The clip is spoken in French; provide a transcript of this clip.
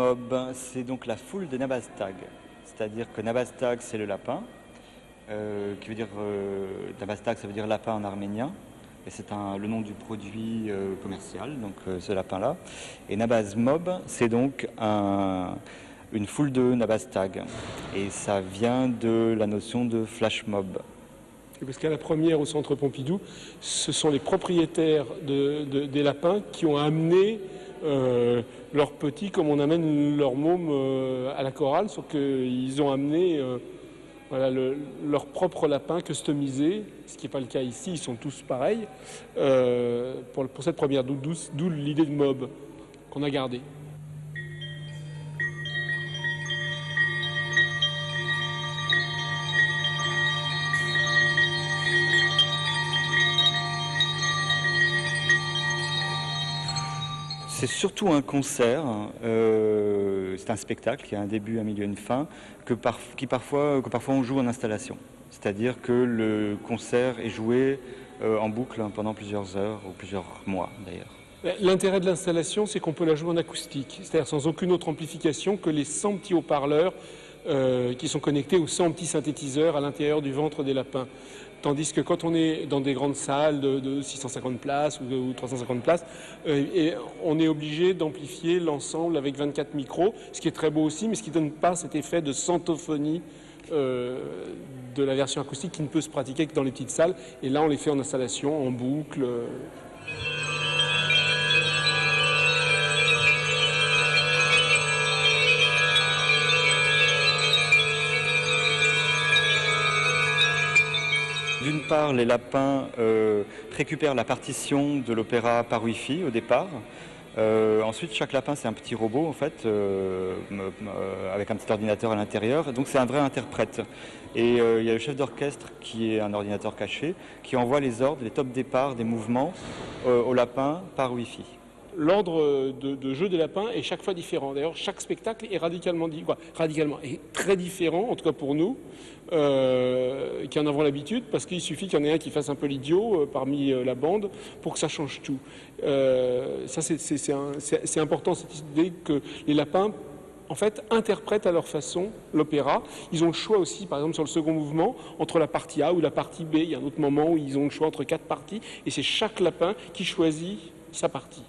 Mob, c'est donc la foule de Nabaztag. C'est-à-dire que Nabaztag, c'est le lapin, qui veut dire Nabaztag, ça veut dire lapin en arménien. Et c'est le nom du produit commercial, donc ce lapin-là. Et Nabazmob, c'est donc une foule de Nabaztag. Et ça vient de la notion de flash mob. Parce qu'à la première, au centre Pompidou, ce sont les propriétaires des lapins qui ont amené leurs petits, comme on amène leurs mômes à la chorale, sauf qu'ils ont amené voilà, leur propre lapin customisé, ce qui n'est pas le cas ici, ils sont tous pareils, pour cette première, d'où l'idée de mob qu'on a gardée. C'est surtout un concert, c'est un spectacle qui a un début, un milieu, une fin, que parfois on joue en installation. C'est-à-dire que le concert est joué en boucle pendant plusieurs heures ou plusieurs mois d'ailleurs. L'intérêt de l'installation, c'est qu'on peut la jouer en acoustique, c'est-à-dire sans aucune autre amplification que les 100 petits haut-parleurs qui sont connectés aux 100 petits synthétiseurs à l'intérieur du ventre des lapins. Tandis que quand on est dans des grandes salles de 650 places ou 350 places, on est obligé d'amplifier l'ensemble avec 24 micros, ce qui est très beau aussi, mais ce qui ne donne pas cet effet de centophonie de la version acoustique qui ne peut se pratiquer que dans les petites salles. Et là, on les fait en installation, en boucle. D'une part, les lapins récupèrent la partition de l'opéra par Wi-Fi au départ. Ensuite, chaque lapin, c'est un petit robot, en fait, avec un petit ordinateur à l'intérieur. Donc, c'est un vrai interprète. Et il y a le chef d'orchestre, qui est un ordinateur caché, qui envoie les ordres, les top départs des mouvements aux lapins par Wi-Fi. L'ordre de jeu des lapins est chaque fois différent. D'ailleurs, chaque spectacle est est très différent, en tout cas pour nous, qui en avons l'habitude, parce qu'il suffit qu'il y en ait un qui fasse un peu l'idiot parmi la bande pour que ça change tout. Ça, c'est important, cette idée que les lapins, en fait, interprètent à leur façon l'opéra. Ils ont le choix aussi, par exemple, sur le second mouvement, entre la partie A ou la partie B. Il y a un autre moment où ils ont le choix entre 4 parties, et c'est chaque lapin qui choisit sa partie.